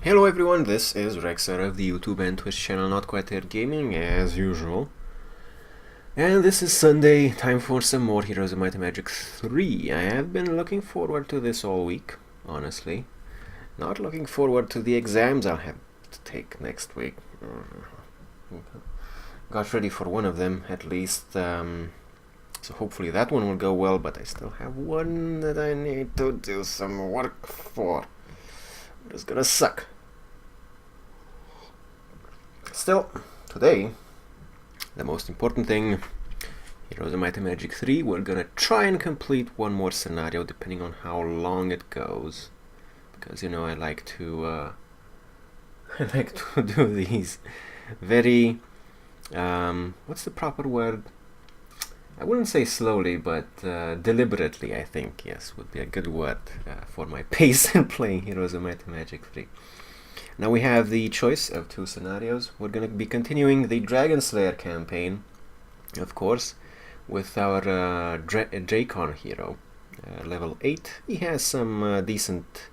Hello everyone, this is Rexer of the YouTube and Twitch channel NotQuiteThereGaming as usual. And this is Sunday, time for some more Heroes of Might and Magic 3. I have been looking forward to this all week, honestly. Not looking forward to the exams I'll have to take next week. Got ready for one of them, at least. So hopefully that one will go well, but I still have one that I need to do some work for. It's gonna suck. Still, today, the most important thing, Heroes of Might and Magic 3, we're gonna try and complete one more scenario depending on how long it goes. Because, you know, I like to do these very, what's the proper word? I wouldn't say slowly, but deliberately, I think, yes, would be a good word for my pace in playing Heroes of Might and Magic 3. Now we have the choice of two scenarios. We're going to be continuing the Dragon Slayer campaign, of course, with our Dracon hero, level 8. He has some decent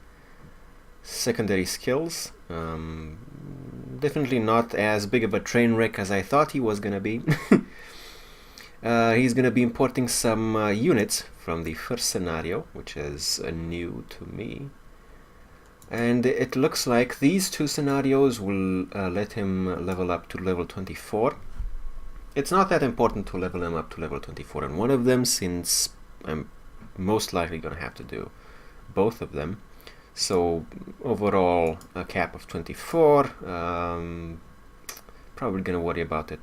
secondary skills. Definitely not as big of a train wreck as I thought he was going to be. He's going to be importing some units from the first scenario, which is new to me. And it looks like these two scenarios will let him level up to level 24. It's not that important to level him up to level 24 in one of them, since I'm most likely going to have to do both of them. So overall a cap of 24. Probably going to worry about it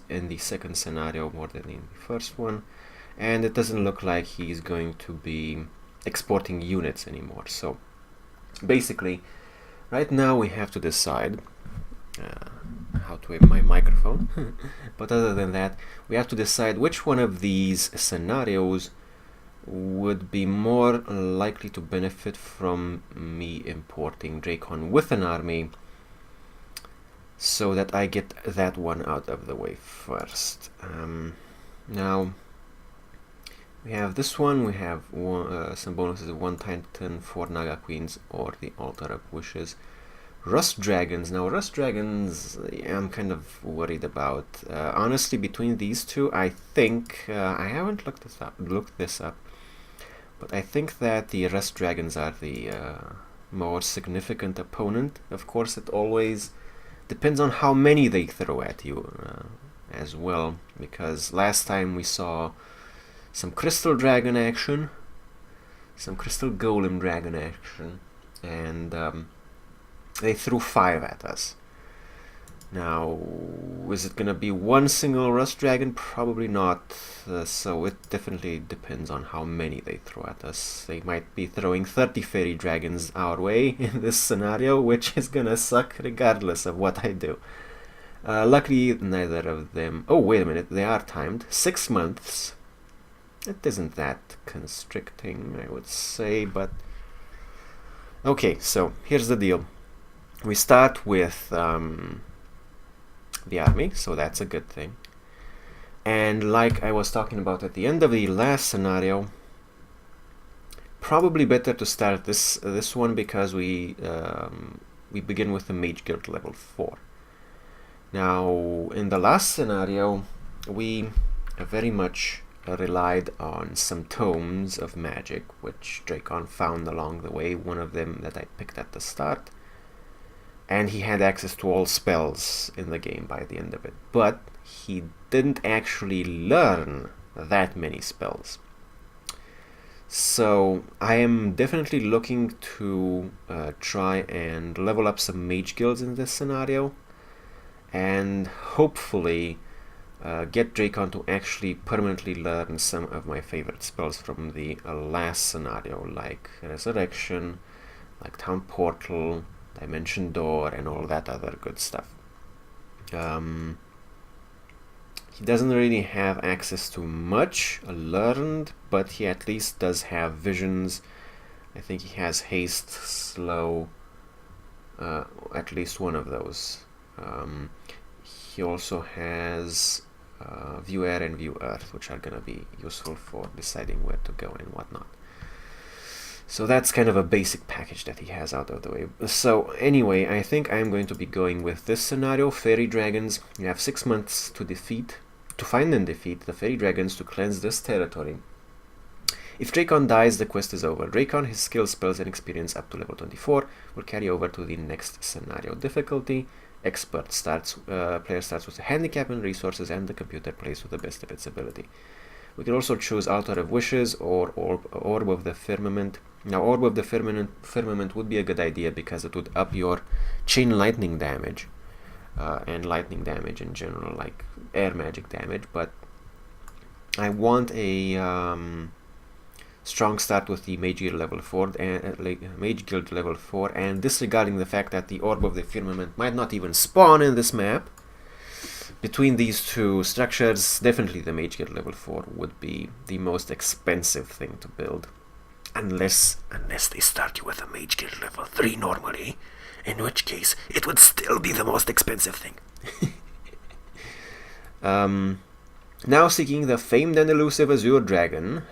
in the second scenario more than in the first one. And it doesn't look like he's going to be exporting units anymore. So basically, right now we have to decide how to aim my microphone. But other than that, we have to decide which one of these scenarios would be more likely to benefit from me importing Dracon with an army, so that I get that one out of the way first. Now we have this one. We have some bonuses of 1 Titan, 4 Naga Queens, or the Altar of Wishes. Rust Dragons. Now Rust Dragons, I'm kind of worried about. Honestly, between these two, I think I haven't looked this up, but I think that the Rust Dragons are the more significant opponent. Of course, it always depends on how many they throw at you as well, because last time we saw some Crystal Dragon action, some Crystal Golem Dragon action, and they threw 5 at us. Now, is it gonna be one single Rust Dragon? Probably not, so it definitely depends on how many they throw at us. They might be throwing 30 Faerie Dragons our way in this scenario, which is gonna suck regardless of what I do. Luckily, neither of them... Oh, wait a minute, they are timed. 6 months. It isn't that constricting, I would say, but... Okay, so here's the deal. We start with the army, so that's a good thing. And like I was talking about at the end of the last scenario, probably better to start this one, because we begin with the Mage Guild level 4. Now, in the last scenario, we very much relied on some tomes of magic, which Dracon found along the way, one of them that I picked at the start. And he had access to all spells in the game by the end of it. But he didn't actually learn that many spells. So I am definitely looking to try and level up some mage guilds in this scenario, and hopefully get Dracon to actually permanently learn some of my favorite spells from the last scenario, like Resurrection, like Town Portal, Dimension Door, and all that other good stuff. He doesn't really have access to much learned, but he at least does have visions. I think he has haste, slow, at least one of those. He also has view air and view earth, which are going to be useful for deciding where to go and whatnot. So that's kind of a basic package that he has out of the way. So anyway, I think I'm going to be going with this scenario. Faerie Dragons. You have 6 months to find and defeat the Faerie Dragons to cleanse this territory. If Dracon dies, the quest is over. Dracon, his skills, spells, and experience up to level 24 will carry over to the next scenario. Difficulty: Expert. Player starts with a handicap in resources, and the computer plays with the best of its ability. We can also choose Altar of Wishes or Orb of the Firmament. Now, Orb of the Firmament would be a good idea because it would up your chain lightning damage and lightning damage in general, like air magic damage. But I want a strong start with the Mage Guild level 4 and disregarding the fact that the Orb of the Firmament might not even spawn in this map. Between these two structures, definitely the Mage Guild level 4 would be the most expensive thing to build. Unless they start you with a Mage Guild level 3 normally, in which case it would still be the most expensive thing. Now seeking the famed and elusive Azure Dragon.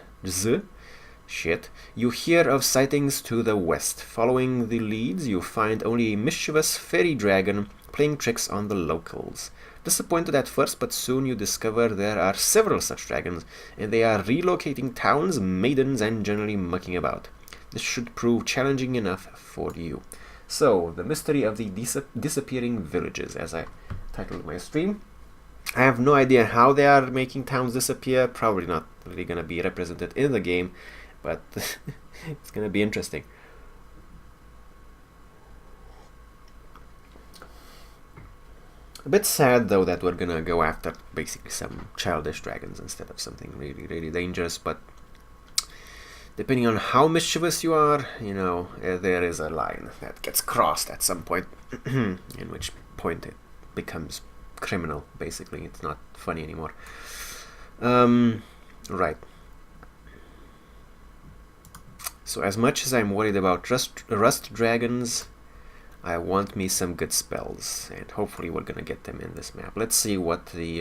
You hear of sightings to the west. Following the leads, you find only a mischievous Faerie Dragon playing tricks on the locals. Disappointed at first, but soon you discover there are several such dragons, and they are relocating towns, maidens, and generally mucking about. This should prove challenging enough for you. So, the mystery of the disappearing villages, as I titled my stream. I have no idea how they are making towns disappear. Probably not really going to be represented in the game, but it's going to be interesting. A bit sad though that we're gonna go after basically some childish dragons instead of something really, really dangerous, but depending on how mischievous you are, you know, there is a line that gets crossed at some point, in which point it becomes criminal, basically. It's not funny anymore. Right. So as much as I'm worried about rust dragons, I want me some good spells, and hopefully we're gonna get them in this map. Let's see what the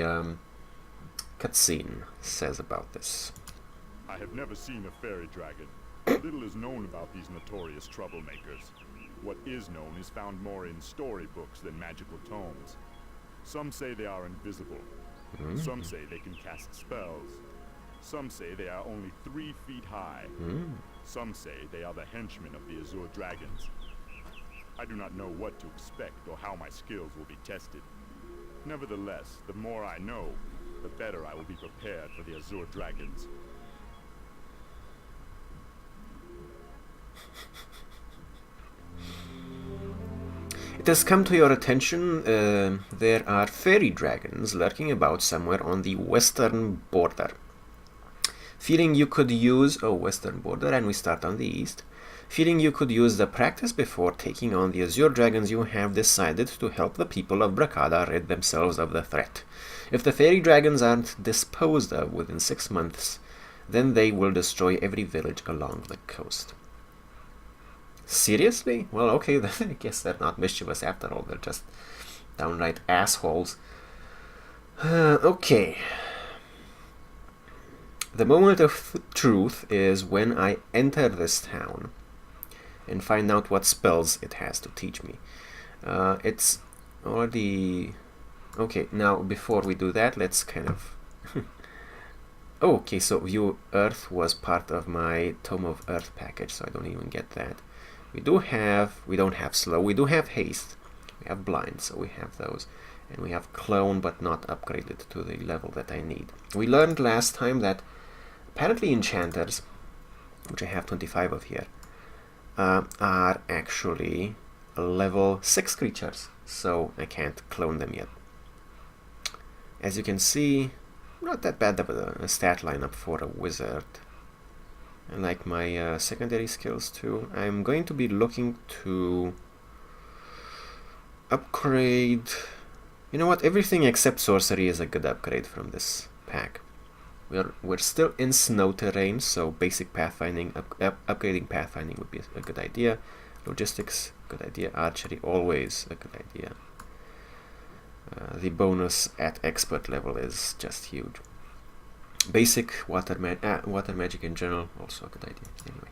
cutscene says about this. I have never seen a fairy dragon. Little is known about these notorious troublemakers. What is known is found more in storybooks than magical tomes. Some say they are invisible. Some say they can cast spells. Some say they are only 3 feet high. Some say they are the henchmen of the Azure Dragons. I do not know what to expect or how my skills will be tested. Nevertheless, the more I know, the better I will be prepared for the Azure Dragons. It has come to your attention, there are fairy dragons lurking about somewhere on the western border. Feeling you could use a western border, and we start on the east. Feeling you could use the practice before taking on the Azure Dragons, you have decided to help the people of Bracada rid themselves of the threat. If the Fairy Dragons aren't disposed of within 6 months, then they will destroy every village along the coast. Seriously? Well, okay, then I guess they're not mischievous after all, they're just downright assholes. Okay. The moment of truth is when I enter this town and find out what spells it has to teach me. It's already... Okay, now before we do that, let's kind of... Oh, okay, so View Earth was part of my Tome of Earth package, so I don't even get that. We don't have Slow, we do have Haste, we have Blind, so we have those. And we have Clone, but not upgraded to the level that I need. We learned last time that apparently enchanters, which I have 25 of here, are actually level 6 creatures, so I can't clone them yet. As you can see, not that bad of a stat lineup for a wizard. I like my secondary skills too. I'm going to be looking to upgrade... You know what, everything except sorcery is a good upgrade from this pack. We're still in snow terrain, so basic pathfinding, upgrading pathfinding would be a good idea. Logistics, good idea. Archery, always a good idea. The bonus at expert level is just huge. Basic water magic in general, also a good idea. Anyway,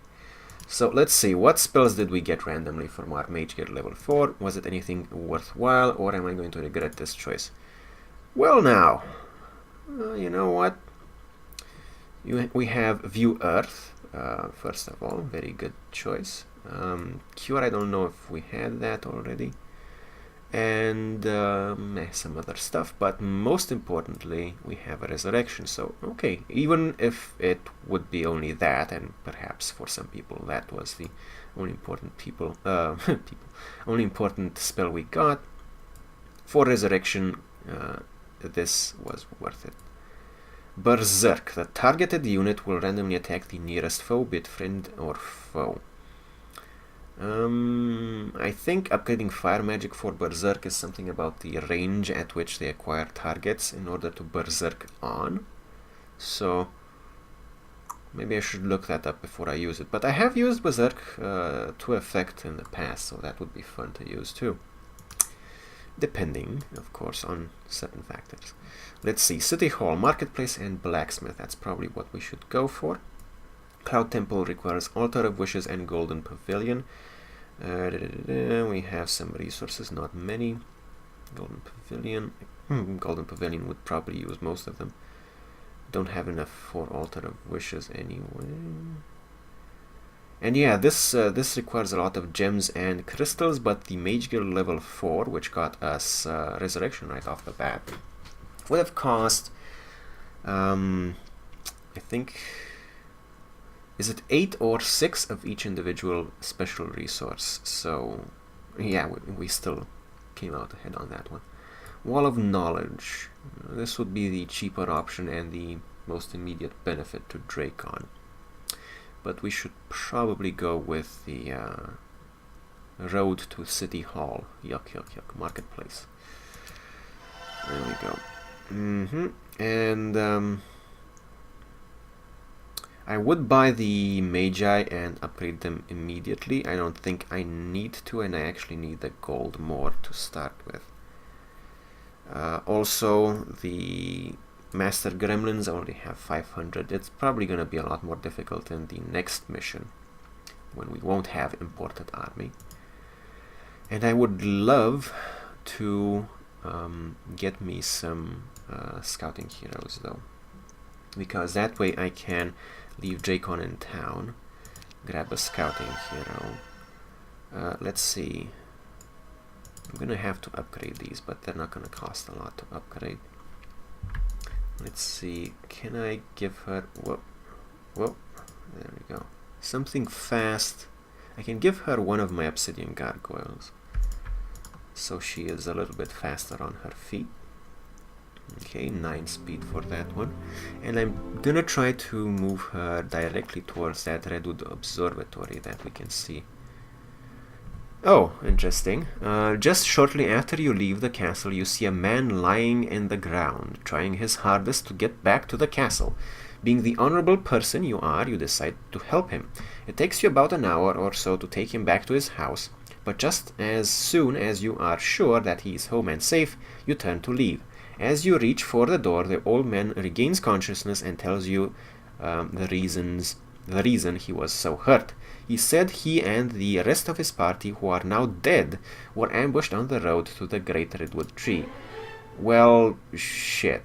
So let's see, what spells did we get randomly from our Mage Gear level 4? Was it anything worthwhile, or am I going to regret this choice? Well now, you know what? We have View Earth, first of all, very good choice. Cure, I don't know if we had that already. And some other stuff, but most importantly we have a Resurrection. So okay, even if it would be only that, and perhaps for some people that was the only important only important spell we got, for Resurrection this was worth it. Berserk. The targeted unit will randomly attack the nearest foe, be it friend or foe. I think upgrading fire magic for Berserk is something about the range at which they acquire targets in order to Berserk on. So maybe I should look that up before I use it. But I have used Berserk to effect in the past, so that would be fun to use too. Depending, of course, on certain factors. Let's see, City Hall, Marketplace, and Blacksmith. That's probably what we should go for. Cloud Temple requires Altar of Wishes and Golden Pavilion. We have some resources, not many. Golden Pavilion. Golden Pavilion would probably use most of them. Don't have enough for Altar of Wishes anyway. And yeah, this requires a lot of gems and crystals, but the Mage Gear level 4, which got us Resurrection right off the bat, would have cost, I think, is it 8 or 6 of each individual special resource? So yeah, we still came out ahead on that one. Wall of Knowledge. This would be the cheaper option and the most immediate benefit to Dracon. But we should probably go with the road to City Hall. Yuck, yuck, yuck. Marketplace. There we go. And I would buy the Magi and upgrade them immediately. I don't think I need to, and I actually need the gold more to start with. Also, the Master Gremlins only have 500. It's probably going to be a lot more difficult in the next mission, when we won't have imported army. And I would love to get me some scouting heroes though, because that way I can leave Dracon in town, grab a scouting hero. Let's see, I'm gonna have to upgrade these, but they're not gonna cost a lot to upgrade. Let's see, can I give her, whoa, there we go, something fast. I can give her one of my obsidian gargoyles, so she is a little bit faster on her feet. Okay, 9 speed for that one. And I'm gonna try to move her directly towards that Redwood Observatory that we can see. Oh, interesting. Just shortly after you leave the castle, you see a man lying in the ground, trying his hardest to get back to the castle. Being the honorable person you are, you decide to help him. It takes you about an hour or so to take him back to his house, but just as soon as you are sure that he is home and safe, you turn to leave. As you reach for the door, the old man regains consciousness and tells you the reason he was so hurt. He said he and the rest of his party, who are now dead, were ambushed on the road to the Great Redwood Tree. Well, shit.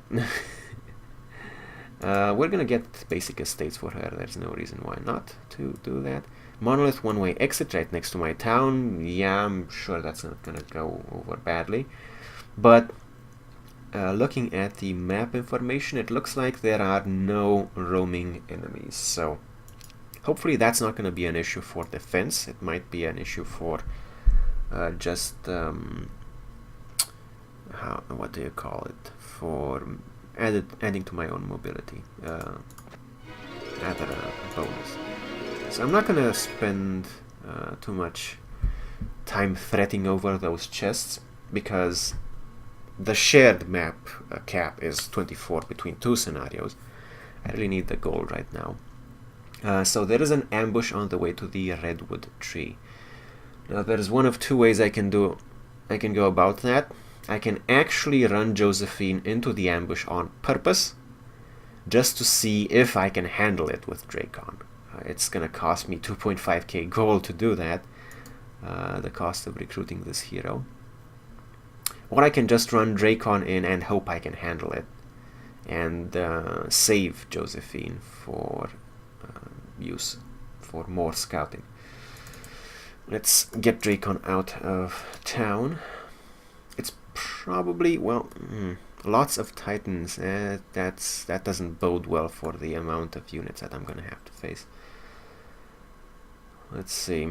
We're gonna get basic estates for her. There's no reason why not to do that. Monolith one-way exit right next to my town. Yeah, I'm sure that's not gonna go over badly. But looking at the map information, it looks like there are no roaming enemies. So hopefully that's not going to be an issue for defense. It might be an issue for just what do you call it? For adding to my own mobility, add a bonus. So I'm not going to spend too much time fretting over those chests, because the shared map cap is 24 between 2 scenarios. I really need the gold right now. So there is an ambush on the way to the Redwood Tree. Now there's one of 2 ways I can go about that. I can actually run Josephine into the ambush on purpose, just to see if I can handle it with Dracon. It's gonna cost me 2.5k gold to do that, the cost of recruiting this hero. Or I can just run Dracon in and hope I can handle it, and save Josephine for use for more scouting. Let's get Dracon out of town. It's probably, well, lots of Titans. That doesn't bode well for the amount of units that I'm gonna have to face. Let's see.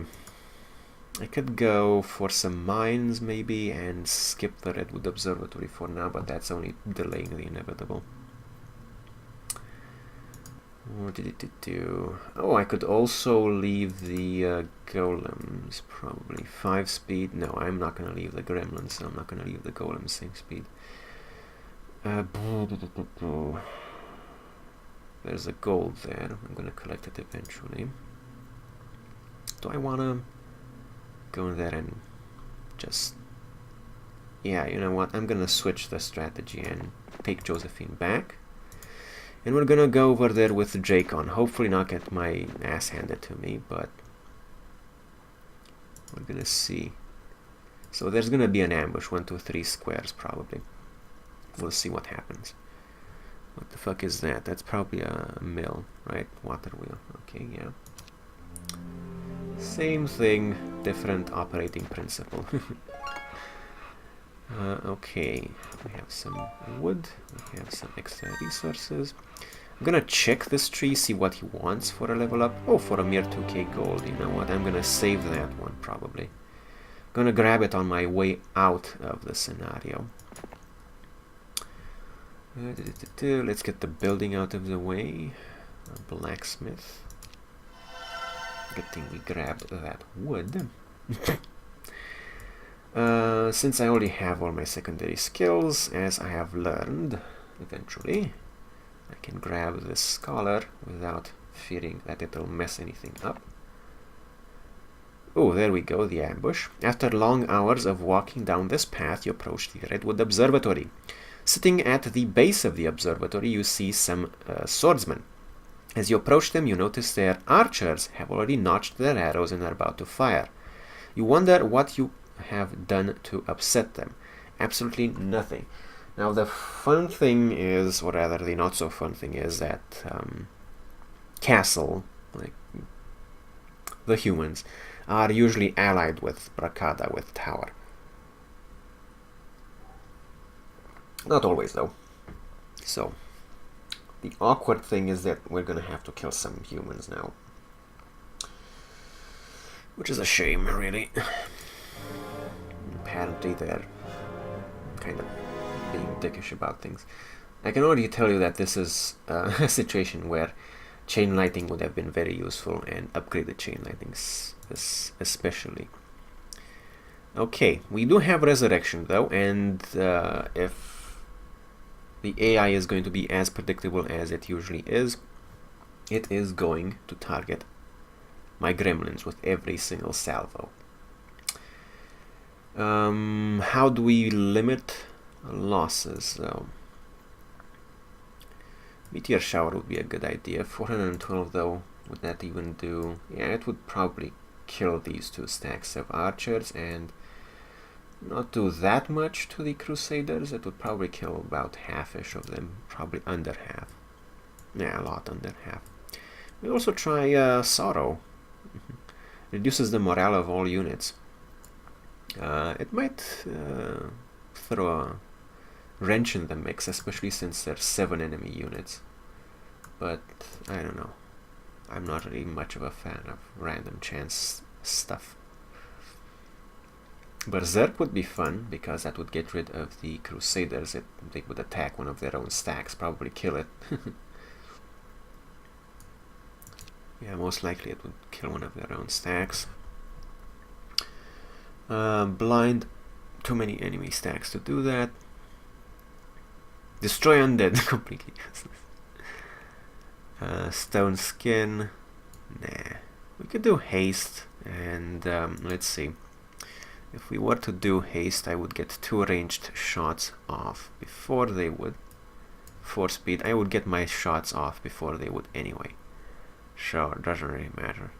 I could go for some mines maybe and skip the Redwood Observatory for now, but that's only delaying the inevitable. What did it do? Oh, I could also leave the golems, probably. 5 speed. No, I'm not going to leave the gremlins, so I'm not going to leave the golems same speed. There's a gold there. I'm going to collect it eventually. Do I want to go in there and just... Yeah, you know what? I'm going to switch the strategy and take Josephine back. And we're gonna go over there with Dracon. Hopefully not get my ass handed to me, but we're gonna see. So there's gonna be an ambush, 1, 2, 3 squares probably. We'll see what happens. What the fuck is that? That's probably a mill, right? Water wheel. Okay, yeah. Same thing, different operating principle. Okay, we have some wood, we have some extra resources. I'm gonna check this tree, see what he wants for a level up. Oh, for a mere 2k gold, you know what, I'm gonna save that one probably. Gonna grab it on my way out of the scenario. Let's get the building out of the way. A blacksmith. Good thing we grabbed that wood. Since I already have all my secondary skills, as I have learned eventually, I can grab this scholar without fearing that it'll mess anything up. Oh, there we go, the ambush. After long hours of walking down this path, you approach the Redwood Observatory. Sitting at the base of the observatory, you see some swordsmen. As you approach them, you notice their archers have already notched their arrows and are about to fire. You wonder what you have done to upset them. Absolutely nothing. Now the fun thing is, or rather the not so fun thing is that Castle, like the humans, are usually allied with Brakada, with Tower. Not always though. So the awkward thing is that we're gonna have to kill some humans now, which is a shame, really. Apparently they're kind of being dickish about things. I can already tell you that this is a situation where chain lighting would have been very useful, and upgraded chain lighting especially. Okay, we do have resurrection though, and if the AI is going to be as predictable as it usually is, it is going to target my gremlins with every single salvo. How do we limit losses though? Meteor shower would be a good idea. 412 though, would that even do? Yeah, it would probably kill these 2 stacks of archers and not do that much to the Crusaders. It would probably kill about half-ish of them, probably under half. Yeah, a lot under half. We'll also try Sorrow. Reduces the morale of all units. It might throw a wrench in the mix, especially since there's 7 enemy units. But I don't know. I'm not really much of a fan of random chance stuff. Berserk would be fun, because that would get rid of the Crusaders. They would attack one of their own stacks, probably kill it. Yeah, most likely it would kill one of their own stacks. Blind, too many enemy stacks to do that. Destroy undead, completely useless. Stone skin, nah. We could do haste, and let's see. If we were to do haste, I would get 2 ranged shots off before they would. 4 speed, I would get my shots off before they would anyway. Sure, doesn't really matter.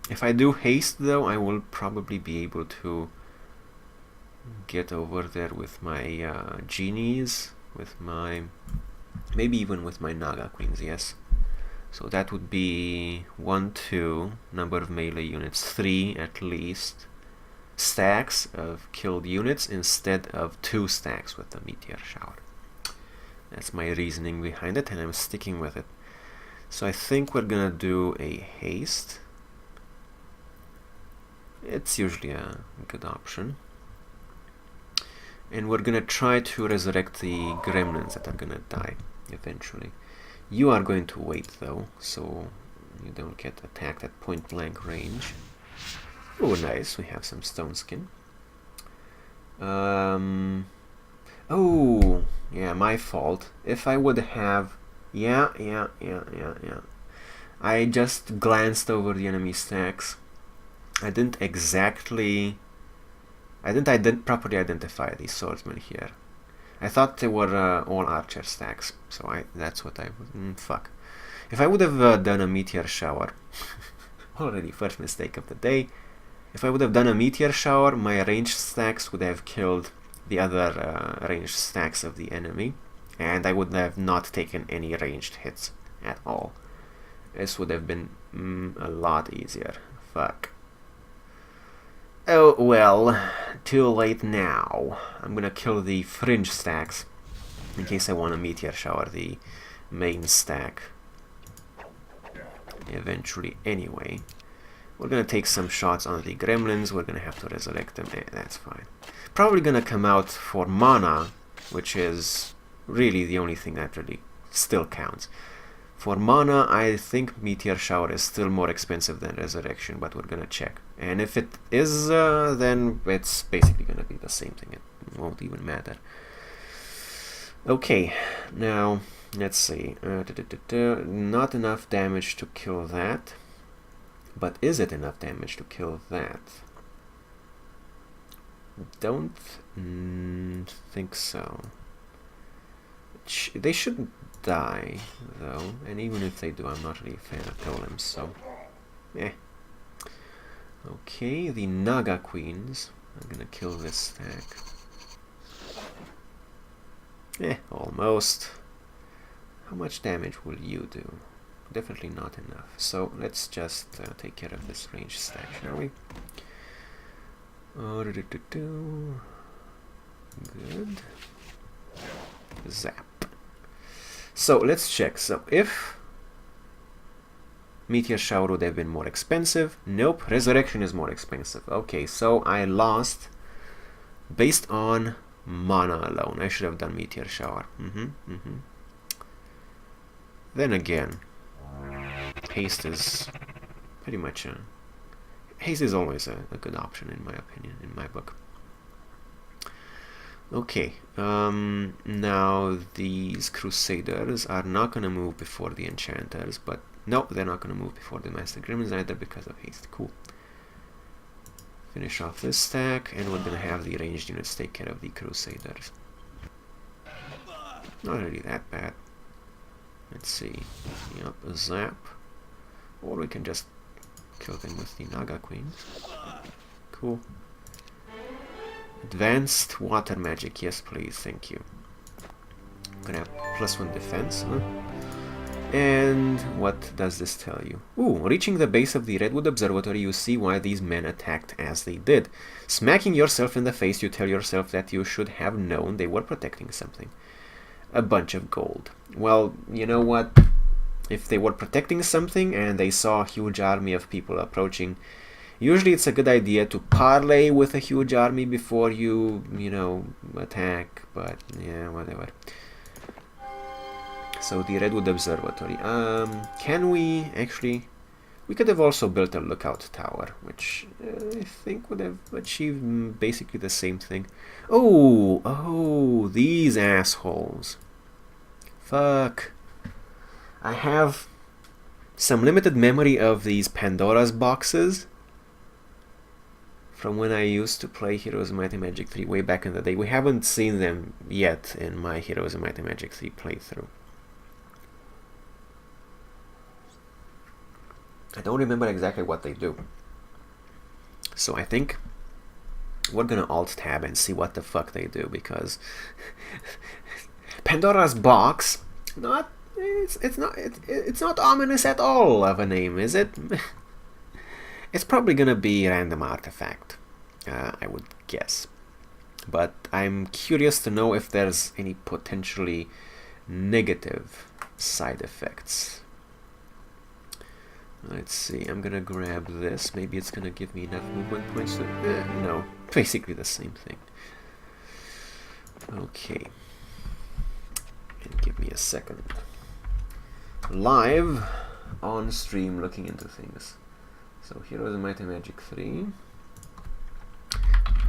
If I do haste though, I will probably be able to get over there with my genies, with my, maybe even with my Naga Queens, yes. So that would be 1, 2, number of melee units, 3 at least stacks of killed units instead of 2 stacks with the meteor shower. That's my reasoning behind it, and I'm sticking with it. So I think we're gonna do a haste. It's usually a good option. And we're gonna try to resurrect the gremlins that are gonna die eventually. You are going to wait though, so you don't get attacked at point blank range. Oh, nice, we have some stone skin. Oh, yeah, my fault. If I would have... Yeah. I just glanced over the enemy stacks. I didn't properly identify these swordsmen here. I thought they were all archer stacks, so that's what I would... fuck. If I would have done a meteor shower... already first mistake of the day. If I would have done a meteor shower, my ranged stacks would have killed the other ranged stacks of the enemy, and I would have not taken any ranged hits at all. This would have been a lot easier. Fuck. Oh well, too late now. I'm gonna kill the fringe stacks in case I want to meteor shower the main stack eventually anyway. We're gonna take some shots on the gremlins. We're gonna have to resurrect them. That's fine. Probably gonna come out for mana, which is really the only thing that really still counts. For mana, I think meteor shower is still more expensive than resurrection, but we're gonna check. And if it is, then it's basically gonna be the same thing. It won't even matter. Okay, now let's see. Not enough damage to kill that. But is it enough damage to kill that? Don't think so. They shouldn't die, though. And even if they do, I'm not really a fan of golems, so... eh. Okay, the Naga Queens. I'm gonna kill this stack. Almost. How much damage will you do? Definitely not enough. So let's just take care of this range stack, shall we? Good. Zap. So let's check. So if meteor shower would have been more expensive, nope. Resurrection is more expensive. Okay, so I lost based on mana alone. I should have done meteor shower. Then again, haste is pretty much haste is always a good option in my opinion, in my book. Okay, now these Crusaders are not going to move before the Enchanters, but no, they're not going to move before the Master Gremlins either because of haste. Cool. Finish off this stack, and we're going to have the ranged units take care of the Crusaders. Not really that bad. Let's see. Yep, a zap. Or we can just kill them with the Naga Queens. Cool. Advanced water magic, yes please, thank you. Gonna have +1 defense, huh? And what does this tell you? Ooh, reaching the base of the Redwood Observatory, you see why these men attacked as they did. Smacking yourself in the face, you tell yourself that you should have known they were protecting something. A bunch of gold. Well, you know what? If they were protecting something and they saw a huge army of people approaching, usually it's a good idea to parlay with a huge army before you know, attack, but yeah, whatever. So the Redwood Observatory. Can we actually... We could have also built a lookout tower, which I think would have achieved basically the same thing. Oh, these assholes. Fuck. I have some limited memory of these Pandora's boxes from when I used to play Heroes of Might and Magic 3 way back in the day. We haven't seen them yet in my Heroes of Might and Magic 3 playthrough. I don't remember exactly what they do. So I think we're gonna alt-tab and see what the fuck they do, because Pandora's Box, it's not ominous at all of a name, is it? It's probably gonna be random artifact, I would guess. But I'm curious to know if there's any potentially negative side effects. Let's see, I'm gonna grab this. Maybe it's gonna give me enough movement points to... no, basically the same thing. Okay. And give me a second. Live on stream looking into things. So Heroes of Might and Magic 3.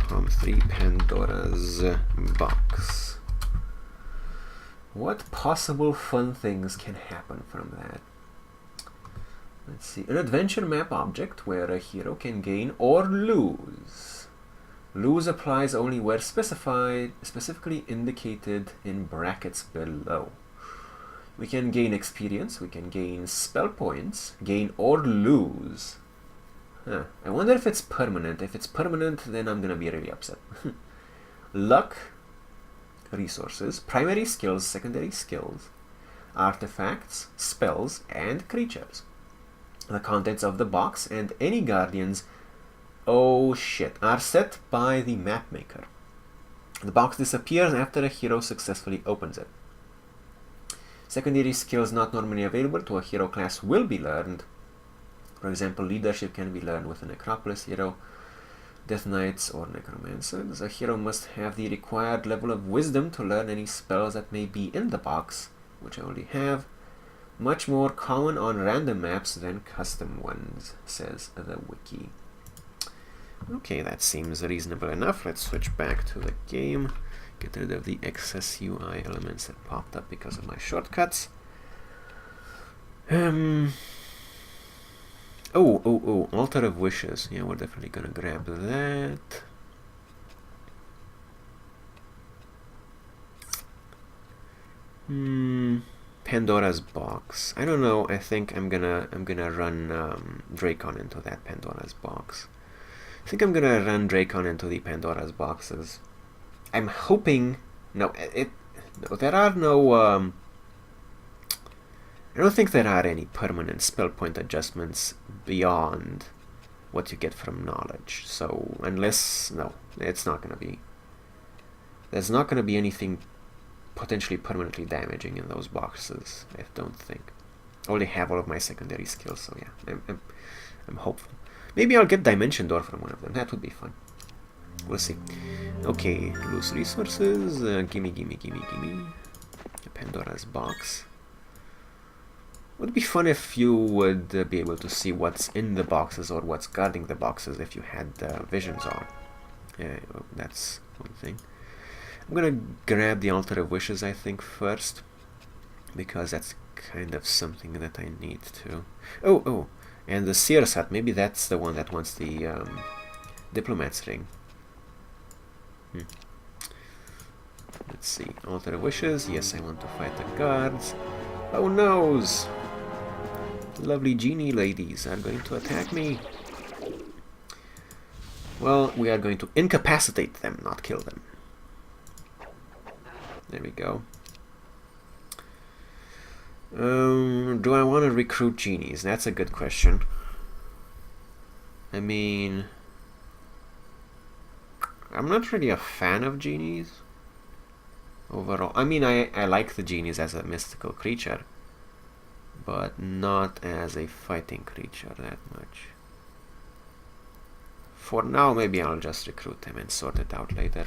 HOMM3 Pandora's Box. What possible fun things can happen from that? Let's see, an adventure map object where a hero can gain or lose. Lose applies only where specifically indicated in brackets below. We can gain experience, we can gain spell points, gain or lose. Huh. I wonder if it's permanent. If it's permanent, then I'm gonna be really upset. Luck, resources, primary skills, secondary skills, artifacts, spells, and creatures. The contents of the box and any guardians, oh shit, are set by the map maker. The box disappears after a hero successfully opens it. Secondary skills not normally available to a hero class will be learned. For example, leadership can be learned with a Necropolis hero, Death Knights, or Necromancers. A hero must have the required level of wisdom to learn any spells that may be in the box, which I already have. Much more common on random maps than custom ones, says the wiki. Okay, that seems reasonable enough. Let's switch back to the game. Get rid of the excess UI elements that popped up because of my shortcuts. Oh, Altar of Wishes. Yeah, we're definitely gonna grab that. Pandora's Box. I don't know. I think I'm gonna run Dracon into that Pandora's Box. I think I'm gonna run Dracon into the Pandora's Boxes. I'm hoping. No, there are no. I don't think there are any permanent spell point adjustments beyond what you get from knowledge. So unless it's not gonna be. There's not gonna be anything potentially permanently damaging in those boxes, I don't think. I already have all of my secondary skills, so yeah, I'm hopeful. Maybe I'll get Dimension Door from one of them. That would be fun. We'll see. Okay, loose resources. Gimme. Pandora's Box. Would be fun if you would be able to see what's in the boxes or what's guarding the boxes if you had visions on. That's one thing. I'm gonna grab the Altar of Wishes, I think, first, because that's kind of something that I need to... Oh, and the Seer's Hut, maybe that's the one that wants the Diplomat's Ring. Let's see, Altar of Wishes, yes, I want to fight the guards. Oh noes! Lovely genie ladies are going to attack me. Well, we are going to incapacitate them, not kill them. There we go. Do I want to recruit genies? That's a good question. I mean, I'm not really a fan of genies overall. I mean, I like the genies as a mystical creature, but not as a fighting creature that much. For now, maybe I'll just recruit them and sort it out later.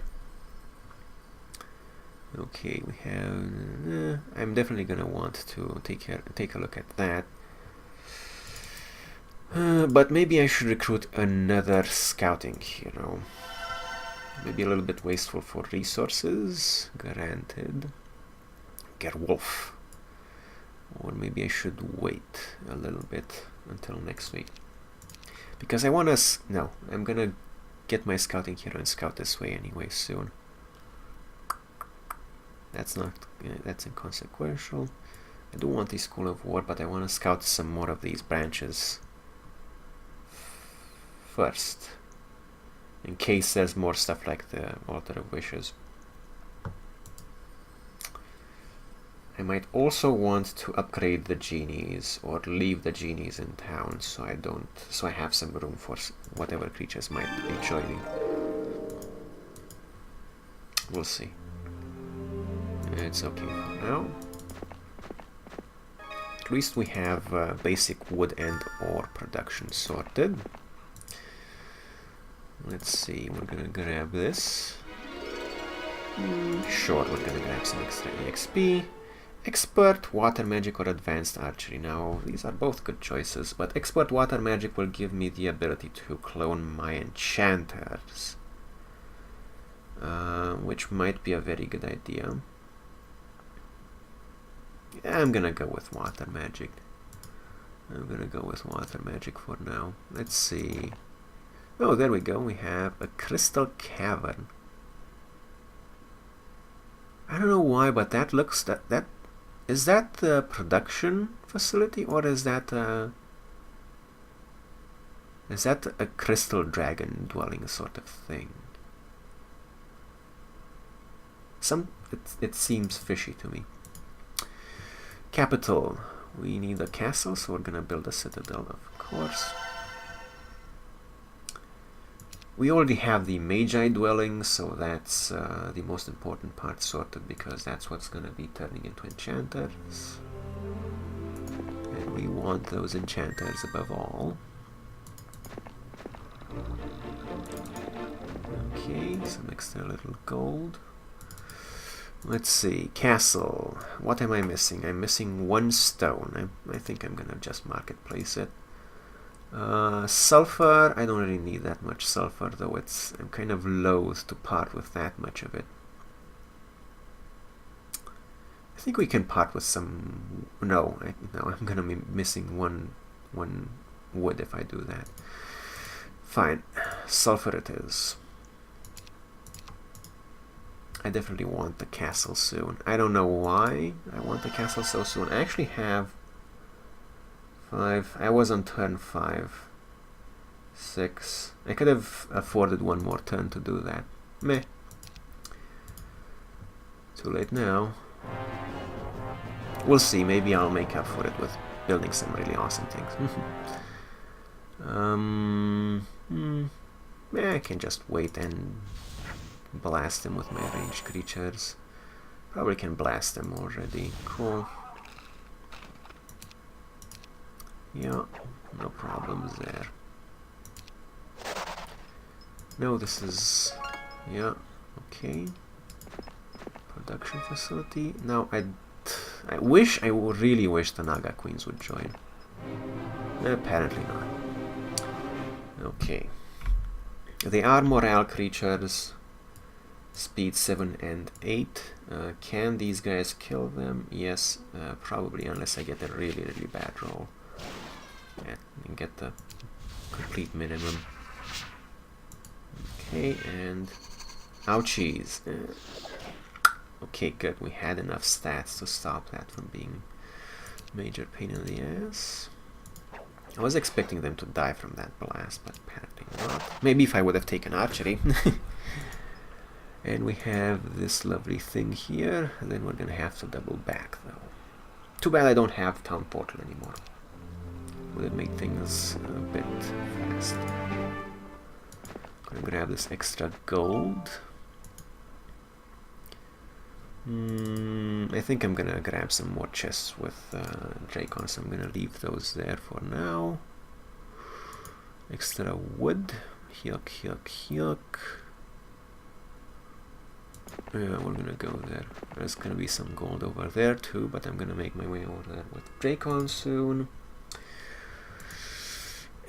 Okay, we have... I'm definitely gonna want to take a look at that. But maybe I should recruit another scouting hero. Maybe a little bit wasteful for resources, granted. Gerwolf. Or maybe I should wait a little bit until next week. Because I want to... No, I'm gonna get my scouting hero and scout this way anyway soon. That's not, that's inconsequential. I do want the School of War, but I want to scout some more of these branches first, in case there's more stuff like the Altar of Wishes. I might also want to upgrade the genies, or leave the genies in town, so I have some room for whatever creatures might be joining. We'll see. It's okay for now. At least we have basic wood and ore production sorted. Let's see, we're gonna grab this. Sure, we're gonna grab some extra EXP. Expert Water Magic or Advanced Archery. Now, these are both good choices, but Expert Water Magic will give me the ability to clone my enchanters, which might be a very good idea. Yeah, I'm gonna go with Water Magic. I'm gonna go with Water Magic for now. Let's see. Oh, there we go. We have a Crystal Cavern. I don't know why, but that looks... Is that the production facility, or is that a crystal dragon dwelling sort of thing? It seems fishy to me. Capital. We need a castle, so we're gonna build a citadel, of course. We already have the Magi dwelling, so that's the most important part sorted, because that's what's going to be turning into enchanters. And we want those enchanters above all. Okay, some extra little gold. Let's see, castle. What am I missing? I'm missing one stone. I think I'm going to just marketplace it. Sulfur, I don't really need that much sulfur, though I'm kind of loath to part with that much of it. I think we can part with some... No, I'm gonna be missing one wood if I do that. Fine, sulfur it is. I definitely want the castle soon. I don't know why I want the castle so soon. I actually have 5. I was on turn 5. 6. I could have afforded one more turn to do that. Meh. Too late now. We'll see. Maybe I'll make up for it with building some really awesome things. I can just wait and blast them with my ranged creatures. Probably can blast them already. Cool. Yeah, no problems there. No, this is... yeah, okay. Production facility. Now, I really wish the Naga Queens would join. Apparently not. Okay. They are morale creatures. Speed 7 and 8. Can these guys kill them? Yes, probably, unless I get a really, really bad roll. Yeah, and get the complete minimum. Okay, and ouchies. Okay, good. We had enough stats to stop that from being a major pain in the ass. I was expecting them to die from that blast, but apparently not. Maybe if I would have taken archery. And we have this lovely thing here, and then we're gonna have to double back though. Too bad I don't have Town Portal anymore. Would have made things a bit faster. Gonna grab this extra gold. I think I'm gonna grab some more chests with Dracon, so I'm gonna leave those there for now. Extra wood. Yuck, yuck, yuck. Yeah, we're gonna go there. There's gonna be some gold over there too, but I'm gonna make my way over there with Dracon soon.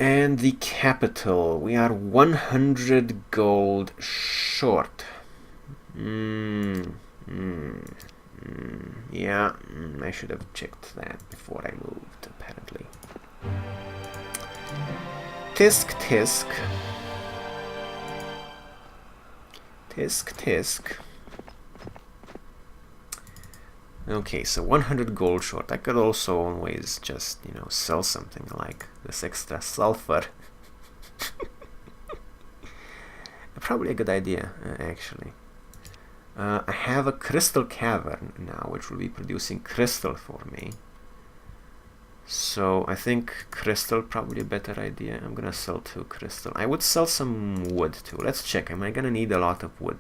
And the capital. We are 100 gold short. Yeah, I should have checked that before I moved, apparently. Tisk tisk. Tisk, tisk. Okay, so 100 gold short. I could also always just, you know, sell something like this extra sulfur. Probably a good idea, actually. I have a crystal cavern now, which will be producing crystal for me. So I think crystal probably a better idea. I'm gonna sell 2 crystal. I would sell some wood too. Let's check. Am I gonna need a lot of wood?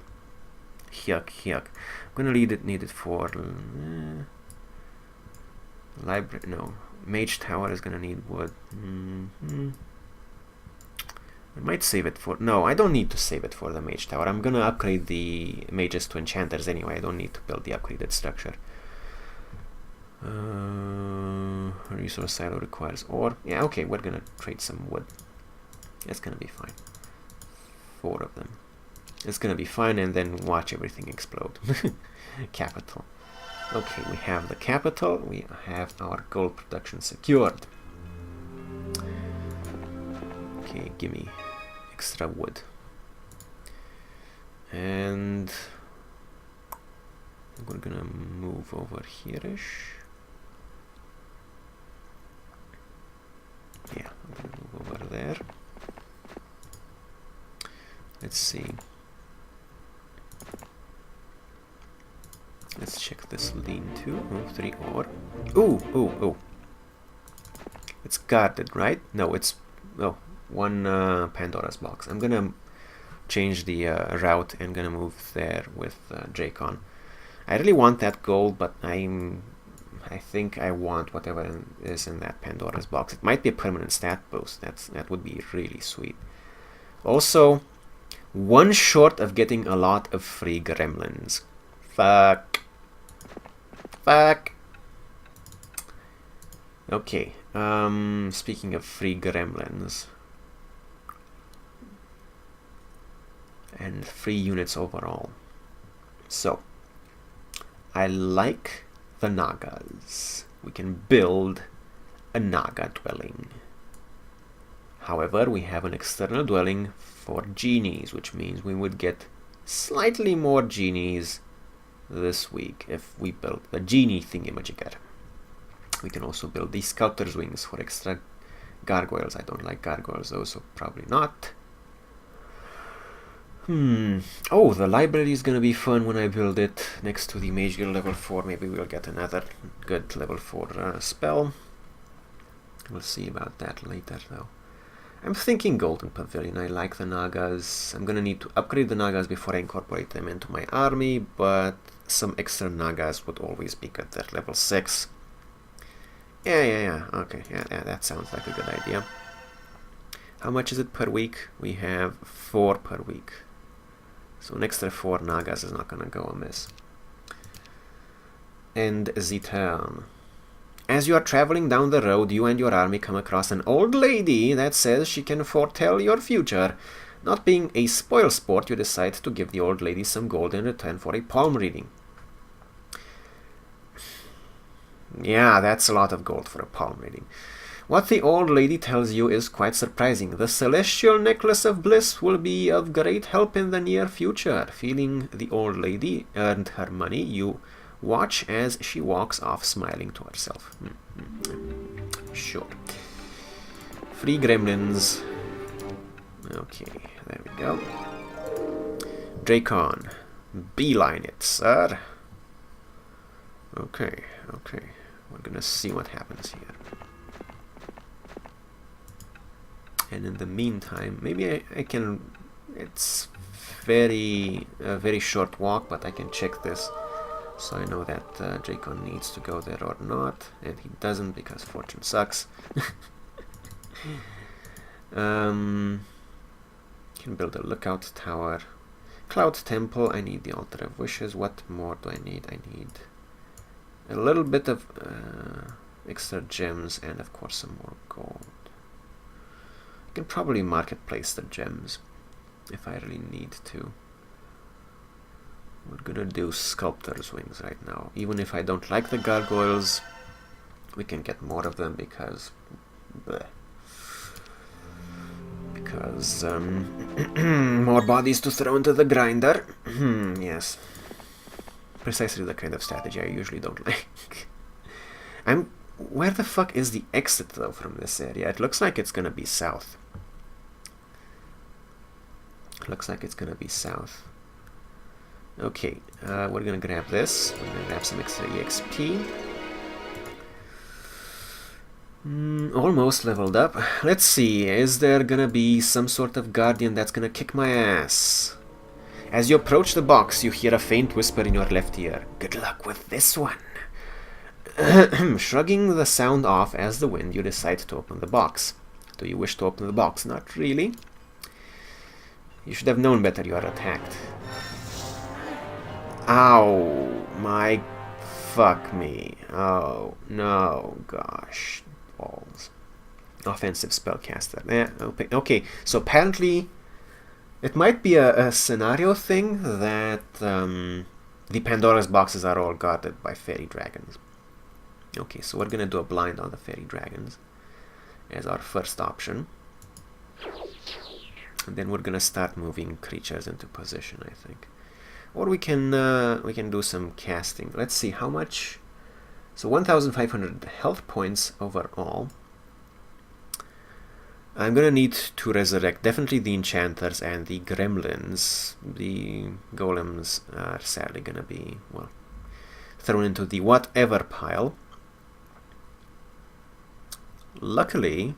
Yuck, yuck. I'm gonna need it for library. No, mage tower is gonna need wood. I might save it for... No, I don't need to save it for the mage tower. I'm gonna upgrade the mages to enchanters anyway. I don't need to build the upgraded structure. Resource silo requires ore. Yeah, okay, we're gonna trade some wood. It's gonna be fine. 4 of them. It's gonna be fine, and then watch everything explode. Capital. Okay, we have the capital. We have our gold production secured. Okay, gimme extra wood. And we're gonna move over here-ish. Yeah, I'm gonna move over there. Let's see. Let's check this lean-to. Oh, 3 ore. Ooh, ooh, ooh. It's guarded, right? No, it's... Oh, 1 Pandora's box. I'm gonna change the route and gonna move there with Dracon. I really want that gold, but I think I want whatever is in that Pandora's box. It might be a permanent stat boost. That would be really sweet. Also, 1 short of getting a lot of free gremlins. Fuck. Fuck. Okay. Speaking of free gremlins and free units overall. So, I like the Nagas. We can build a Naga dwelling. However, we have an external dwelling for genies, which means we would get slightly more genies this week if we build the genie thingamajigger. We can also build these sculptor's wings for extra gargoyles. I don't like gargoyles though, so probably not. Oh, the library is gonna be fun when I build it next to the Mage Guild level 4. Maybe we'll get another good level 4 spell. We'll see about that later though. I'm thinking Golden Pavilion. I like the Nagas. I'm gonna need to upgrade the Nagas before I incorporate them into my army, but some extra Nagas would always be good. They're level 6. Yeah. Okay, yeah, that sounds like a good idea. How much is it per week? We have 4 per week. So an extra 4 Nagas is not gonna go amiss. And the turn. As you are traveling down the road, you and your army come across an old lady that says she can foretell your future. Not being a spoil sport, you decide to give the old lady some gold in return for a palm reading. Yeah, that's a lot of gold for a palm reading. What the old lady tells you is quite surprising. The celestial necklace of bliss will be of great help in the near future. Feeling the old lady earned her money, you watch as she walks off smiling to herself. Sure. Free gremlins. Okay, there we go. Dracon. Beeline it, sir. Okay. We're gonna see what happens here. And in the meantime, maybe I can... It's a very short walk, but I can check this. So I know that Dracon needs to go there or not. And he doesn't because fortune sucks. Can build a lookout tower. Cloud temple, I need the altar of wishes. What more do I need? I need a little bit of extra gems and of course some more gold. I can probably marketplace the gems if I really need to. We're gonna do sculptor's wings right now. Even if I don't like the gargoyles, we can get more of them because because more bodies to throw into the grinder. Yes, precisely the kind of strategy I usually don't like. Where the fuck is the exit though from this area? It looks like it's gonna be south. Looks like it's gonna be south. Okay, we're gonna grab this. We're gonna grab some extra EXP. Almost leveled up. Let's see, is there gonna be some sort of guardian that's gonna kick my ass? As you approach the box, you hear a faint whisper in your left ear. Good luck with this one. Shrugging the sound off as the wind, you decide to open the box. Do you wish to open the box? Not really. You should have known better, you are attacked. Ow, my fuck me. Oh, no, gosh, balls. Offensive spellcaster. Okay, so apparently it might be a scenario thing that the Pandora's boxes are all guarded by Faerie Dragons. Okay, so we're gonna do a blind on the Faerie Dragons as our first option. And then we're gonna start moving creatures into position, I think. Or we can do some casting. Let's see how much. So 1,500 health points overall. I'm gonna need to resurrect definitely the enchanters and the gremlins. The golems are sadly gonna be, well, thrown into the whatever pile. Luckily,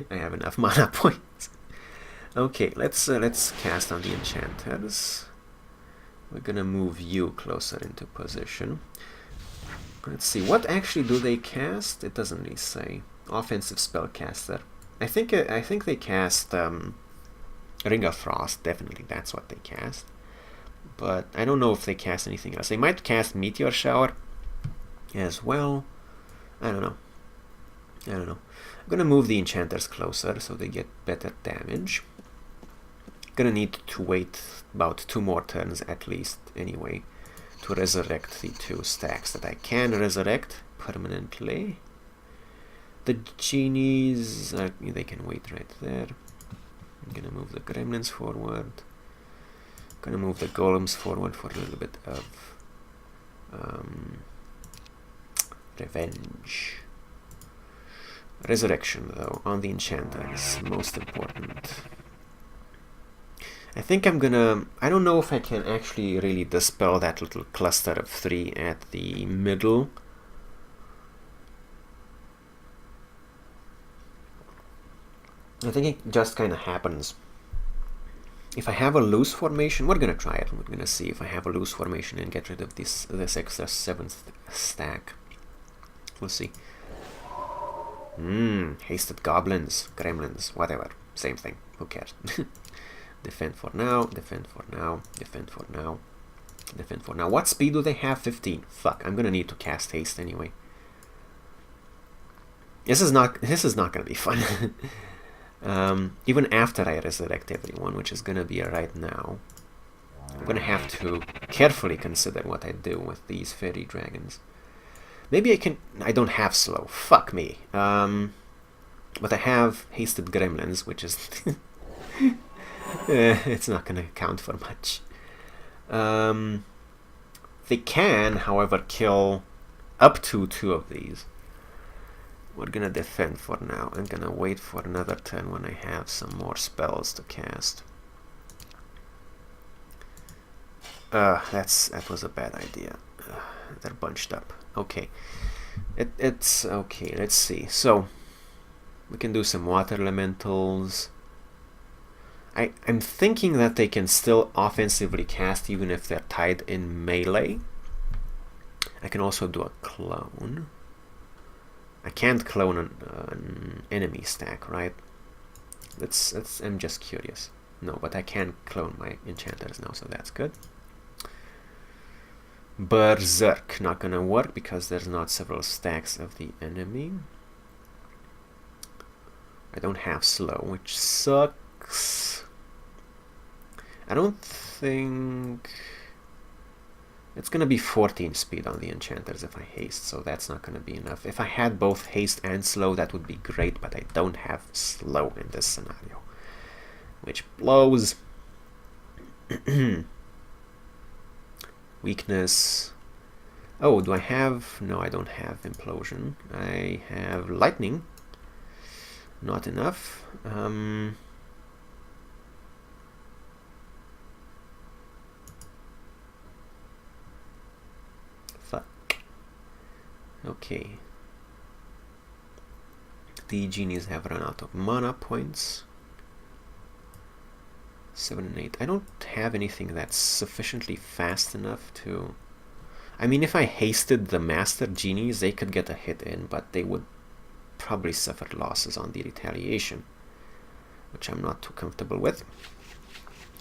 I have enough mana points. Okay, let's cast on the enchanters. We're gonna move you closer into position. Let's see, what actually do they cast? It doesn't really say. Offensive spellcaster. I think they cast Ring of Frost. Definitely, that's what they cast. But I don't know if they cast anything else. They might cast Meteor Shower as well. I don't know. I'm gonna move the enchanters closer so they get better damage. Gonna need to wait about 2 more turns at least anyway to resurrect the 2 stacks that I can resurrect permanently. The genies, they can wait right there. I'm gonna move the gremlins forward. Gonna move the golems forward for a little bit of revenge. Resurrection though on the enchanters, most important. I think I'm gonna... I don't know if I can actually really dispel that little cluster of 3 at the middle. I think it just kind of happens. If I have a loose formation, we're gonna try it. We're gonna see if I have a loose formation and get rid of this extra 7th stack. We'll see. Hasted goblins, gremlins, whatever. Same thing. Who cares? Defend for now, defend for now, defend for now, defend for now. What speed do they have? 15. Fuck, I'm gonna need to cast haste anyway. This is not gonna be fun. Even after I resurrect everyone, which is gonna be right now, I'm gonna have to carefully consider what I do with these Faerie Dragons. Maybe I can... I don't have slow. Fuck me. But I have hasted gremlins, which is... it's not gonna count for much. They can, however, kill up to 2 of these. We're gonna defend for now. I'm gonna wait for another turn when I have some more spells to cast. That was a bad idea. They're bunched up. Okay. It's okay, let's see. So we can do some water elementals. I'm thinking that they can still offensively cast even if they're tied in melee. I can also do a clone. I can't clone an enemy stack, right? I'm just curious. No, but I can clone my enchanters now, so that's good. Berserk, not gonna work because there's not several stacks of the enemy. I don't have slow, which sucks. I don't think... It's gonna be 14 speed on the enchanters if I haste, so that's not gonna be enough. If I had both haste and slow, that would be great, but I don't have slow in this scenario, which blows. Weakness. Oh, do I have... No, I don't have implosion. I have lightning. Not enough. Fuck. Okay. The genies have run out of mana points. 7 and 8. I don't have anything that's sufficiently fast enough to... I mean, if I hasted the master genies, they could get a hit in, but they would probably suffer losses on the retaliation, which I'm not too comfortable with.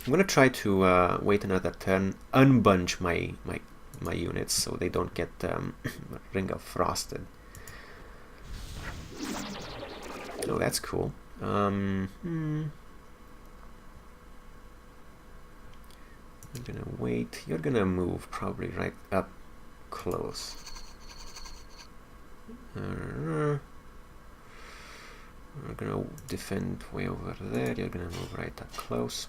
I'm gonna try to wait another turn, unbunch my units so they don't get Ring of Frosted. Oh, that's cool. I'm gonna wait. You're gonna move probably right up close. We're gonna defend way over there. You're gonna move right up close.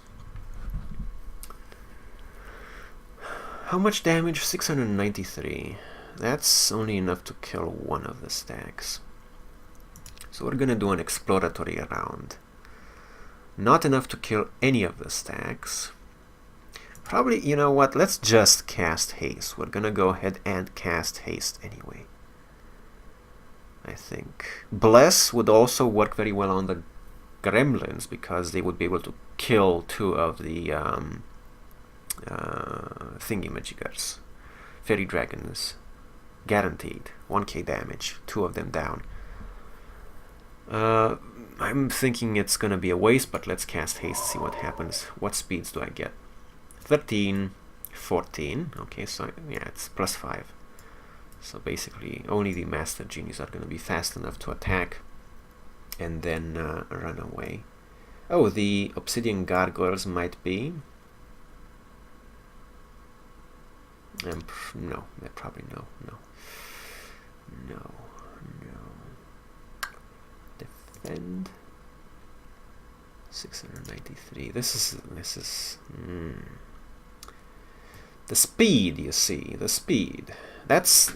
How much damage? 693. That's only enough to kill one of the stacks. So we're gonna do an exploratory round. Not enough to kill any of the stacks. Probably, you know what, let's just cast haste. We're gonna go ahead and cast haste anyway. I think. Bless would also work very well on the gremlins because they would be able to kill 2 of the thingimajiggers. Faerie Dragons. Guaranteed. 1k damage. 2 of them down. I'm thinking it's gonna be a waste, but let's cast haste, see what happens. What speeds do I get? 13, 14. Okay, so yeah, it's +5. So basically, only the master genies are going to be fast enough to attack and then run away. Oh, the obsidian gargoyles might be. No, probably no. Defend. 693. This is. The speed, you see, the speed. This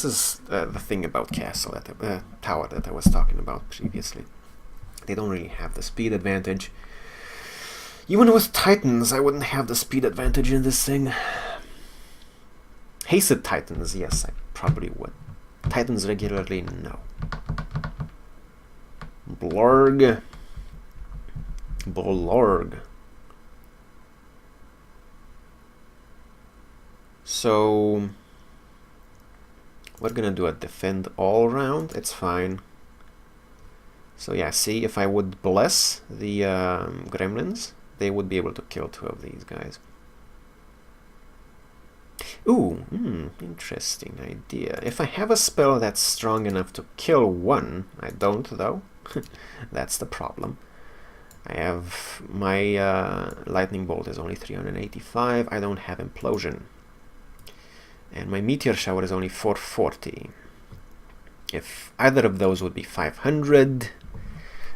is the thing about castle, tower that I was talking about previously. They don't really have the speed advantage. Even with Titans, I wouldn't have the speed advantage in this thing. Hasted Titans, yes, I probably would. Titans regularly, no. Blorg. So we're gonna do a defend all round. It's fine. So yeah, see, if I would bless the gremlins, they would be able to kill 2 of these guys. Ooh, interesting idea. If I have a spell that's strong enough to kill 1, I don't though. That's the problem. I have my lightning bolt is only 385. I don't have implosion. And my meteor shower is only 440. If either of those would be 500,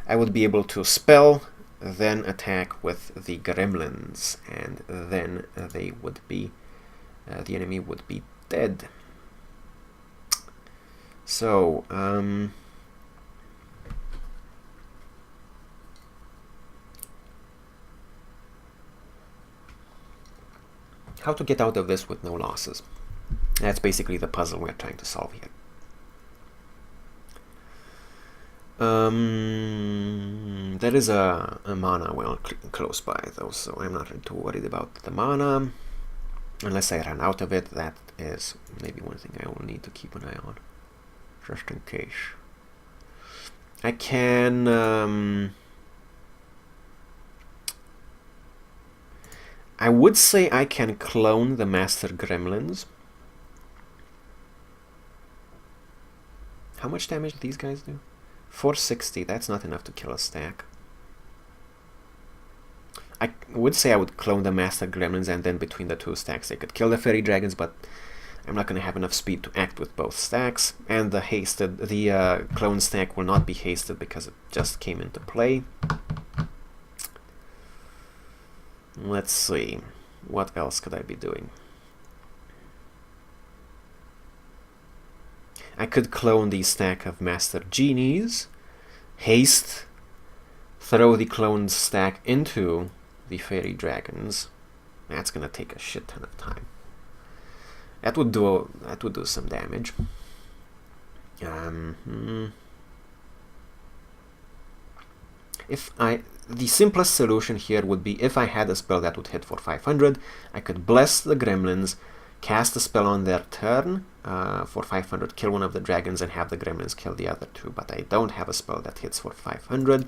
I would be able to spell, then attack with the gremlins, and then they would be, the enemy would be dead. So, how to get out of this with no losses? That's basically the puzzle we're trying to solve here. There is a mana well close by though, so I'm not too worried about the mana. Unless I run out of it, that is maybe one thing I will need to keep an eye on. Just in case. I can... I would say I can clone the Master Gremlins. How much damage do these guys do? 460, that's not enough to kill a stack. I would say I would clone the Master Gremlins, and then between the two stacks they could kill the Faerie Dragons, but I'm not going to have enough speed to act with both stacks, and the clone stack will not be hasted because it just came into play. Let's see, what else could I be doing? I could clone the stack of Master Genies, haste, throw the cloned stack into the Faerie Dragons. That's gonna take a shit ton of time. That would do some damage. The simplest solution here would be if I had a spell that would hit for 500, I could bless the gremlins, cast a spell on their turn for 500, kill one of the dragons, and have the gremlins kill the other two. But I don't have a spell that hits for 500,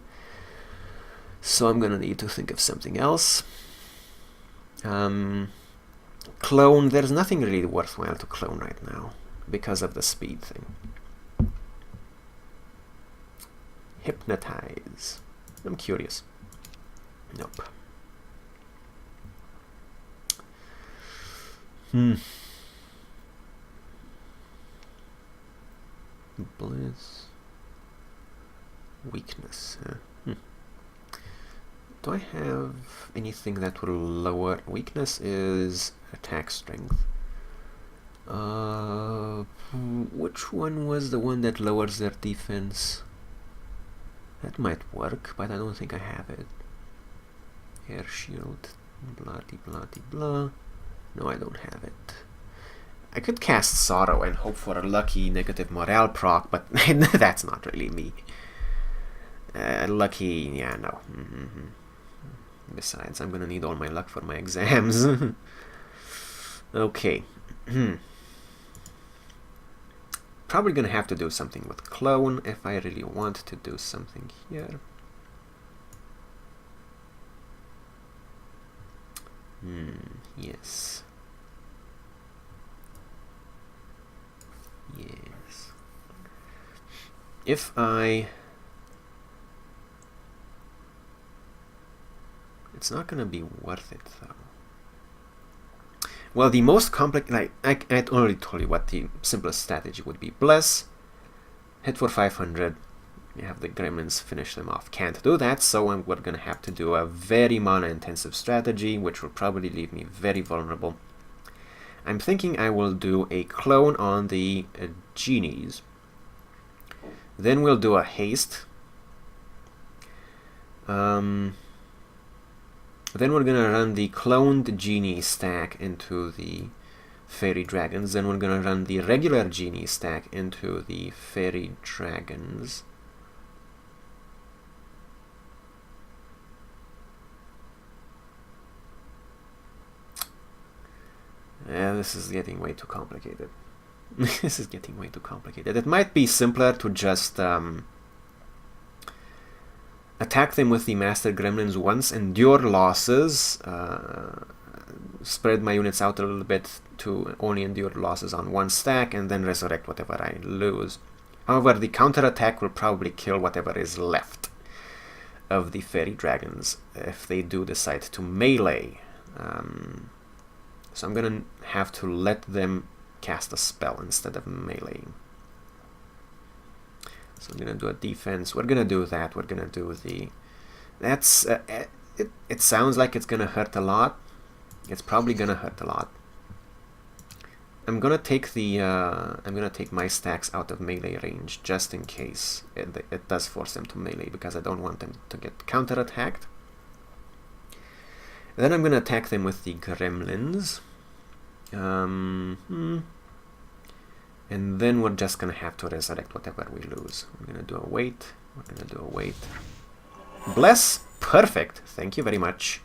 so I'm gonna need to think of something else. Clone, there's nothing really worthwhile to clone right now because of the speed thing. Hypnotize. I'm curious. Nope. Bliss. Weakness. Do I have anything that will lower? Weakness is attack strength. Which one was the one that lowers their defense? That might work, but I don't think I have it. Air shield. Blah blah blah. No, I don't have it. I could cast Sorrow and hope for a lucky negative morale proc, but that's not really me. Lucky, yeah, no. Besides, I'm gonna need all my luck for my exams. Okay. Probably gonna have to do something with clone if I really want to do something here. Yes. Yes. If I... It's not gonna be worth it though. Well, the most complex, like I already told you what the simplest strategy would be. Bless, hit for 500, you have the gremlins finish them off. Can't do that, so we're gonna have to do a very mana intensive strategy, which will probably leave me very vulnerable. I'm thinking I will do a clone on the genies. Then we'll do a haste. Then we're gonna run the cloned genie stack into the Faerie Dragons. Then we're gonna run the regular genie stack into the Faerie Dragons. Yeah, this is getting way too complicated. This is getting way too complicated. It might be simpler to just attack them with the Master Gremlins once, endure losses, spread my units out a little bit to only endure losses on one stack, and then resurrect whatever I lose. However, the counterattack will probably kill whatever is left of the Faerie Dragons if they do decide to melee. So I'm gonna have to let them cast a spell instead of meleeing. So I'm gonna do a defense. We're gonna do that. We're gonna do the. That's it sounds like it's gonna hurt a lot. It's probably gonna hurt a lot. I'm gonna take the. I'm gonna take my stacks out of melee range just in case it does force them to melee, because I don't want them to get counterattacked. Then I'm gonna attack them with the gremlins. And then we're just gonna have to resurrect whatever we lose. We're gonna do a wait. We're gonna do a wait. Bless. Perfect. Thank you very much.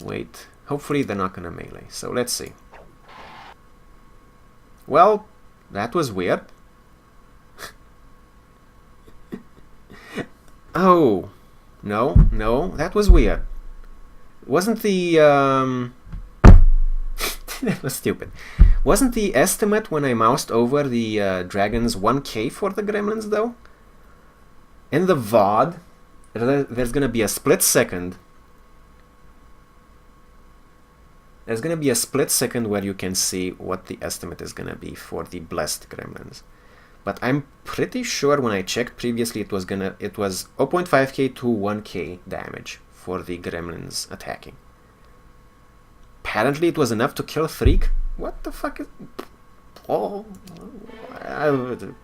Wait. Hopefully they're not gonna melee. So let's see. Well, that was weird. Oh. No, no, that was weird. Wasn't the that was stupid. Wasn't the estimate when I moused over the dragons 1k for the gremlins though? In the VOD, there's gonna be a split second there's gonna be a split second where you can see what the estimate is gonna be for the blessed gremlins. But I'm pretty sure when I checked previously it was 0.5k to 1k damage for the gremlins attacking. Apparently it was enough to kill Threek. What the fuck is... Oh,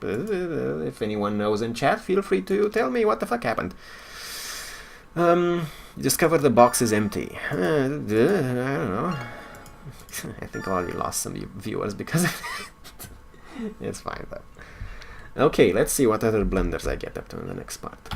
if anyone knows in chat, feel free to tell me what the fuck happened. Discover the box is empty. I don't know. I think I already lost some viewers because of it. It's fine though. Okay, let's see what other blunders I get up to in the next part.